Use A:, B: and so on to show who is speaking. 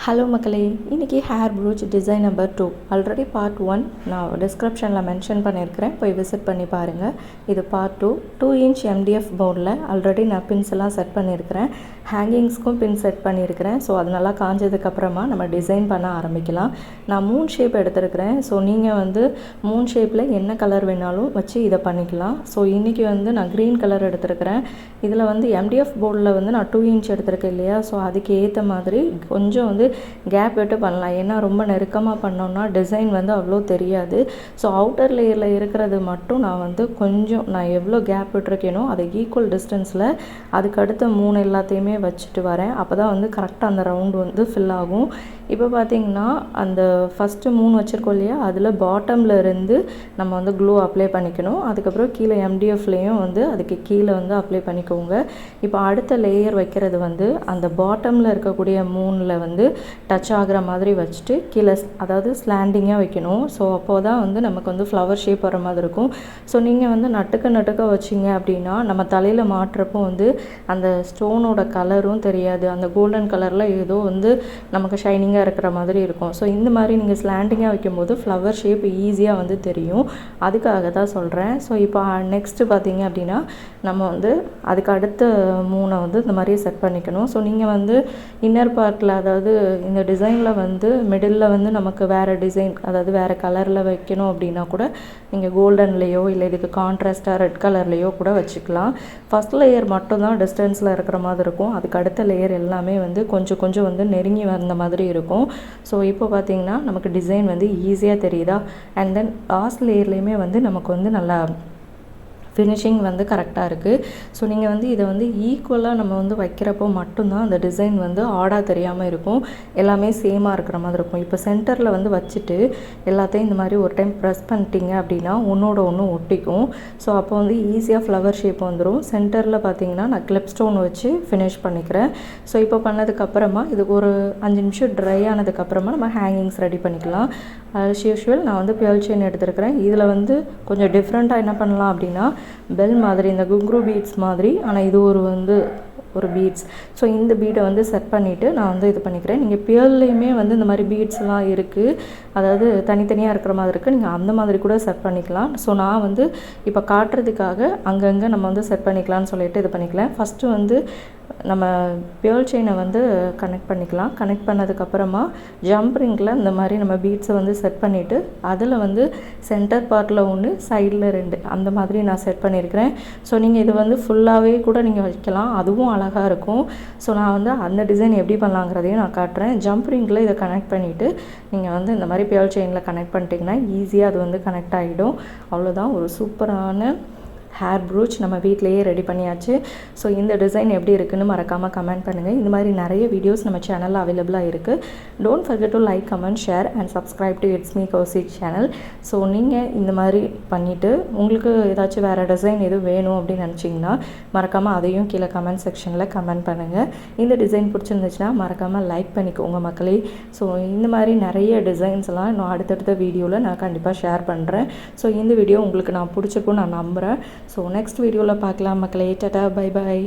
A: Hello மக்களே, இன்றைக்கி hair brooch design number 2 already part 1 நான் டிஸ்கிரிப்ஷனில் மென்ஷன் பண்ணியிருக்கிறேன், போய் விசிட் பண்ணி பாருங்கள். இது பார்ட் 2 இன்ச் எம்டிஎஃப் போர்டில் ஆல்ரெடி நான் பின்ஸ் எல்லாம் செட் பண்ணியிருக்கிறேன். ஹேங்கிங்ஸ்க்கும் பின் செட் பண்ணியிருக்கிறேன். ஸோ அது நல்லா காஞ்சதுக்கப்புறமா நம்ம டிசைன் பண்ண ஆரம்பிக்கலாம். நான் 3 ஷேப் எடுத்துருக்கிறேன். ஸோ நீங்கள் வந்து 3 ஷேப்பில் என்ன கலர் வேணாலும் வச்சு இதை பண்ணிக்கலாம். ஸோ இன்றைக்கி வந்து நான் க்ரீன் கலர் எடுத்துருக்கிறேன். இதில் வந்து எம்டிஎஃப் போர்டில் வந்து நான் 2 இன்ச் எடுத்துருக்கேன் இல்லையா, ஸோ அதுக்கு ஏற்ற மாதிரி கொஞ்சம் வந்து கேப் விட்டு பண்ணலாம். ஏன்னா ரொம்ப நெருக்கமாக பண்ணோன்னா டிசைன் வந்து அவ்வளோ தெரியாது. ஸோ அவுட்டர் லேயரில் இருக்கிறது மட்டும் நான் வந்து கொஞ்சம் நான் எவ்வளோ கேப் விட்டுருக்கேனோ அதை ஈக்குவல் டிஸ்டன்ஸில் அதுக்கு அடுத்த 3 எல்லாத்தையுமே வச்சுட்டு வரேன். அப்போ தான் வந்து கரெக்டாக அந்த ரவுண்டு வந்து ஃபில் ஆகும். இப்போ பார்த்திங்கன்னா அந்த ஃபஸ்ட்டு 3 வச்சுருக்கோம் இல்லையா, அதில் பாட்டமில் இருந்து நம்ம வந்து க்ளூ அப்ளை பண்ணிக்கணும். அதுக்கப்புறம் கீழே எம்டிஎஃப்லேயும் வந்து அதுக்கு கீழே வந்து அப்ளை பண்ணிக்கோங்க. இப்போ அடுத்த லேயர் வைக்கிறது வந்து அந்த பாட்டமில் இருக்கக்கூடிய 3ல் வந்து டச் ஆகிற மாதிரி வச்சுட்டு கீழே அதாவது ஸ்லாண்டிங்காக வைக்கணும். ஸோ அப்போது தான் வந்து நமக்கு வந்து ஃப்ளவர் ஷேப் வர மாதிரி இருக்கும். ஸோ நீங்கள் வந்து நட்டுக்க வச்சிங்க அப்படின்னா நம்ம தலையில் மாட்டுறப்போ வந்து அந்த ஸ்டோனோட கலரும் தெரியாது. அந்த கோல்டன் கலரில் ஏதோ வந்து நமக்கு ஷைனிங்காக இருக்கிற மாதிரி இருக்கும். ஸோ இந்த மாதிரி நீங்கள் ஸ்லாண்டிங்காக வைக்கும்போது ஃப்ளவர் ஷேப் ஈஸியாக வந்து தெரியும். அதுக்காக தான் சொல்கிறேன். ஸோ இப்போ நெக்ஸ்ட்டு பார்த்தீங்க அப்படின்னா நம்ம வந்து அதுக்கு அடுத்த 3 வந்து இந்த மாதிரி செட் பண்ணிக்கணும். ஸோ நீங்கள் வந்து இன்னர் பார்ட்டில் அதாவது இந்த டிசைனில் வந்து மிடில் வந்து நமக்கு வேறு டிசைன் அதாவது வேறு கலரில் வைக்கணும் அப்படின்னா கூட நீங்கள் கோல்டன்லேயோ இல்லை இதுக்கு கான்ட்ராஸ்ட்டாக ரெட் கலர்லேயோ கூட வச்சுக்கலாம். ஃபஸ்ட் லேயர் மட்டும்தான் டிஸ்டன்ஸில் இருக்கிற மாதிரி இருக்கும். அதுக்கு அடுத்த லேயர் எல்லாமே வந்து கொஞ்சம் வந்து நெருங்கி வந்த மாதிரி இருக்கும். ஸோ இப்போ பார்த்திங்கன்னா நமக்கு டிசைன் வந்து ஈஸியாக தெரியுதா. அண்ட் தென் லாஸ்ட் லேயர்லேயுமே வந்து நமக்கு வந்து நல்லா ஃபினிஷிங் வந்து கரெக்டாக இருக்குது. ஸோ நீங்கள் வந்து இதை வந்து ஈக்குவலாக நம்ம வந்து வைக்கிறப்போ மட்டும்தான் அந்த டிசைன் வந்து ஆடாக தெரியாமல் இருக்கும். எல்லாமே சேமாக இருக்கிற மாதிரி இருக்கும். இப்போ சென்டரில் வந்து வச்சுட்டு எல்லாத்தையும் இந்த மாதிரி ஒரு டைம் ப்ரெஸ் பண்ணிட்டீங்க அப்படின்னா ஒன்றோட ஒன்று ஒட்டிக்கும். ஸோ அப்போ வந்து ஈஸியாக ஃப்ளவர் ஷேப் வந்துடும். சென்டரில் பார்த்தீங்கன்னா நான் கிளிப் ஸ்டோன் வச்சு ஃபினிஷ் பண்ணிக்கிறேன். ஸோ இப்போ பண்ணதுக்கப்புறமா இதுக்கு ஒரு 5 நிமிஷம் ட்ரை ஆனதுக்கப்புறமா நம்ம ஹேங்கிங்ஸ் ரெடி பண்ணிக்கலாம். ஆஸ் யூஷுவல் நான் வந்து பியல் செயின் எடுத்துருக்கிறேன். இதில் வந்து கொஞ்சம் டிஃப்ரெண்ட்டாக என்ன பண்ணலாம் அப்படின்னா பெல் மாதிரி இந்த குங்க்ரூ பீட்ஸ் மாதிரி, ஆனால் இது ஒரு பீட்ஸ். ஸோ இந்த பீடை வந்து செட் பண்ணிவிட்டு நான் வந்து இது பண்ணிக்கிறேன். நீங்கள் பியர்லேயுமே வந்து இந்த மாதிரி பீட்ஸ்லாம் இருக்குது, அதாவது தனித்தனியாக இருக்கிற மாதிரி இருக்குது. நீங்கள் அந்த மாதிரி கூட செட் பண்ணிக்கலாம். ஸோ நான் வந்து இப்போ காட்டுறதுக்காக அங்கங்கே நம்ம வந்து செட் பண்ணிக்கலாம்னு சொல்லிட்டு இது பண்ணிக்கலாம். ஃபஸ்ட்டு வந்து நம்ம பியர் செயினை வந்து கனெக்ட் பண்ணிக்கலாம். கனெக்ட் பண்ணதுக்கப்புறமா ஜம்ப் ரிங்கில் இந்த மாதிரி நம்ம பீட்ஸை வந்து செட் பண்ணிவிட்டு அதில் வந்து சென்டர் பார்ட்டில் 1 சைடில் 2 அந்த மாதிரி நான் செட் பண்ணியிருக்கிறேன். ஸோ நீங்கள் இது வந்து ஃபுல்லாகவே கூட நீங்கள் வைக்கலாம், அதுவும் அழகாக இருக்கும். ஸோ நான் வந்து அந்த டிசைன் எப்படி பண்ணலாங்கிறதையும் நான் காட்டுறேன். ஜம்ப் ரிங்கில் இதை கனெக்ட் பண்ணிவிட்டு நீங்கள் வந்து இந்த மாதிரி பியர் செயினில் கனெக்ட் பண்ணிட்டீங்கன்னா ஈஸியாக அது வந்து கனெக்ட் ஆகிடும். அவ்வளோதான், ஒரு சூப்பரான ஹேர் ப்ரூச் நம்ம வீட்டிலையே ரெடி பண்ணியாச்சு. ஸோ இந்த டிசைன் எப்படி இருக்குன்னு மறக்காமல் கமெண்ட் பண்ணுங்கள். இந்த மாதிரி நிறைய வீடியோஸ் நம்ம சேனலில் அவைலபிளாக இருக்குது. Don't forget to like, comment, share and subscribe to it's me Kaushik channel. So நீங்கள் இந்த மாதிரி பண்ணிவிட்டு உங்களுக்கு ஏதாச்சும் வேறு டிசைன் எதுவும் வேணும் அப்படின்னு நினச்சிங்கன்னா மறக்காமல் அதையும் கீழே கமெண்ட் செக்ஷனில் கமெண்ட் பண்ணுங்கள். இந்த டிசைன் பிடிச்சிருந்துச்சுன்னா மறக்காமல் லைக் பண்ணிக்கோங்க மக்களே. ஸோ இந்த மாதிரி நிறைய டிசைன்ஸ்லாம் நான் அடுத்தடுத்த வீடியோவில் நான் கண்டிப்பாக ஷேர் பண்ணுறேன். ஸோ இந்த வீடியோ உங்களுக்கு நான் பிடிச்சிருக்குன்னு நான் நம்புகிறேன். ஸோ நெக்ஸ்ட் வீடியோவில் பார்க்கலாம் மக்களே. Tata, bye bye.